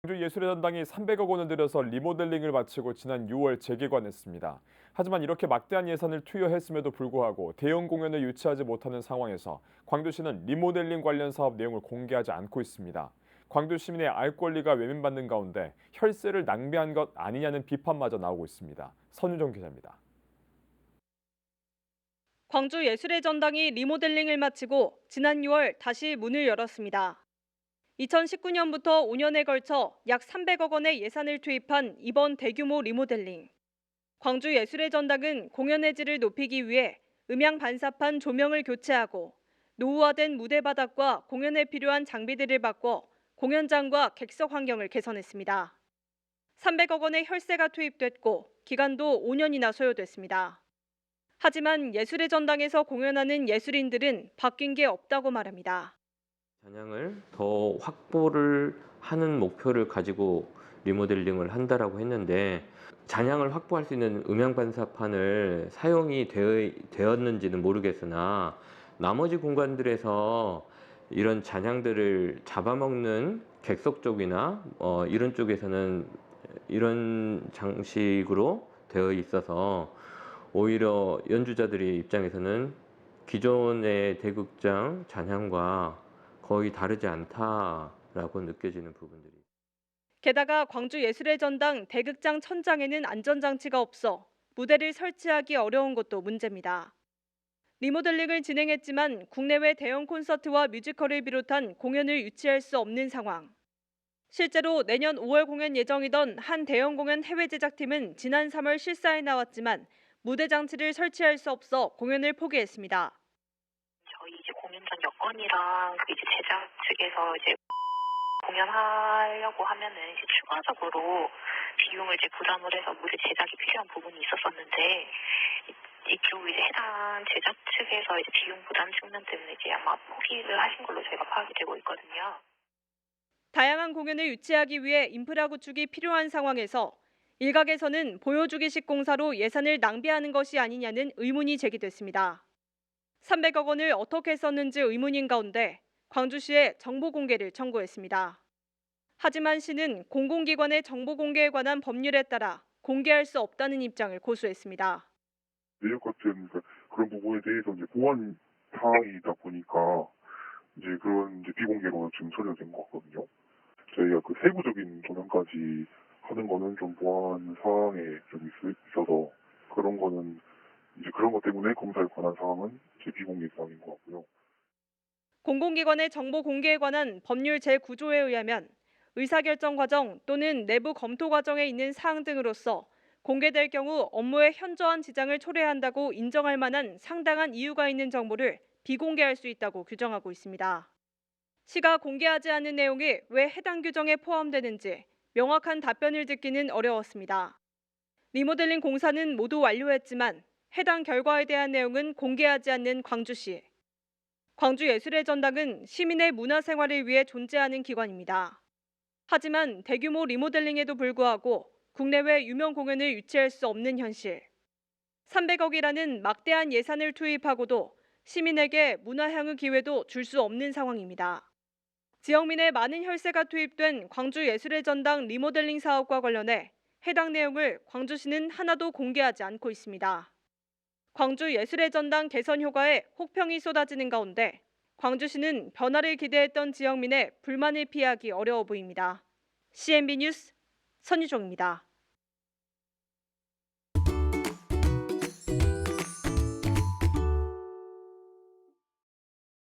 광주예술의 전당이 300억 원을 들여서 리모델링을 마치고 지난 6월 재개관했습니다. 하지만 이렇게 막대한 예산을 투여했음에도 불구하고 대형 공연을 유치하지 못하는 상황에서 광주시는 리모델링 관련 사업 내용을 공개하지 않고 있습니다. 광주 시민의 알 권리가 외면받는 가운데 혈세를 낭비한 것 아니냐는 비판마저 나오고 있습니다. 선유정 기자입니다. 광주 예술의 전당이 리모델링을 마치고 지난 6월 다시 문을 열었습니다. 2019년부터 5년에 걸쳐 약 300억 원의 예산을 투입한 이번 대규모 리모델링. 광주 예술의 전당은 공연의 질을 높이기 위해 음향 반사판 조명을 교체하고 노후화된 무대 바닥과 공연에 필요한 장비들을 바꿔 공연장과 객석 환경을 개선했습니다. 300억 원의 혈세가 투입됐고 기간도 5년이나 소요됐습니다. 하지만 예술의 전당에서 공연하는 예술인들은 바뀐 게 없다고 말합니다. 잔향을 더 확보를 하는 목표를 가지고 리모델링을 한다라고 했는데 잔향을 확보할 수 있는 음향 반사판을 사용이 되었는지는 모르겠으나 나머지 공간들에서 이런 잔향들을 잡아먹는 객석 쪽이나 이런 쪽에서는 이런 장식으로 되어 있어서 오히려 연주자들의 입장에서는 기존의 대극장 잔향과 거의 다르지 않다라고 느껴지는 부분들이. 게다가 광주 예술의 전당 대극장 천장에는 안전장치가 없어 무대를 설치하기 어려운 것도 문제입니다. 리모델링을 진행했지만 국내외 대형 콘서트와 뮤지컬을 비롯한 공연을 유치할 수 없는 상황. 실제로 내년 5월 공연 예정이던 한 대형 공연 해외 제작팀은 지난 3월 실사에 나왔지만 무대 장치를 설치할 수 없어 공연을 포기했습니다. 저희 이제 공연장 여건이랑 이제 제작 측에서 이제 공연하려고 하면은 이제 추가적으로 비용을 이제 부담을 해서 무대 제작이 필요한 부분이 있었었는데 이쪽 이제 해당 제작 측에서 이제 비용 부담 측면 때문에 이제 아마 포기를 하신 걸로 저희가 파악이 되고 있거든요. 다양한 공연을 유치하기 위해 인프라 구축이 필요한 상황에서 일각에서는 보여주기식 공사로 예산을 낭비하는 것이 아니냐는 의문이 제기됐습니다. 300억 원을 어떻게 썼는지 의문인 가운데 광주시에 정보 공개를 청구했습니다. 하지만 시는 공공기관의 정보 공개에 관한 법률에 따라 공개할 수 없다는 입장을 고수했습니다. 내역 같은 그런 부분에 대해서 이제 보안 사항이다 보니까 이제 그런 이제 비공개로 지금 처리가 된 것 같거든요. 저희가 그 세부적인 조명까지 하는 거는 좀 보안 사항에 좀 있어서 그런 거는 이제 그런 것 때문에 검사에 관한 사항은 이제 비공개 사항인 것 같고요. 공공기관의 정보 공개에 관한 법률 제9조에 의하면 의사결정 과정 또는 내부 검토 과정에 있는 사항 등으로서 공개될 경우 업무에 현저한 지장을 초래한다고 인정할 만한 상당한 이유가 있는 정보를 비공개할 수 있다고 규정하고 있습니다. 시가 공개하지 않은 내용이 왜 해당 규정에 포함되는지 명확한 답변을 듣기는 어려웠습니다. 리모델링 공사는 모두 완료했지만 해당 결과에 대한 내용은 공개하지 않는 광주시. 광주예술의 전당은 시민의 문화생활을 위해 존재하는 기관입니다. 하지만 대규모 리모델링에도 불구하고 국내외 유명 공연을 유치할 수 없는 현실. 300억이라는 막대한 예산을 투입하고도 시민에게 문화향유 기회도 줄 수 없는 상황입니다. 지역민의 많은 혈세가 투입된 광주예술의 전당 리모델링 사업과 관련해 해당 내용을 광주시는 하나도 공개하지 않고 있습니다. 광주예술의 전당 개선 효과에 혹평이 쏟아지는 가운데 광주시는 변화를 기대했던 지역민의 불만을 피하기 어려워 보입니다. CNB 뉴스 선유정입니다.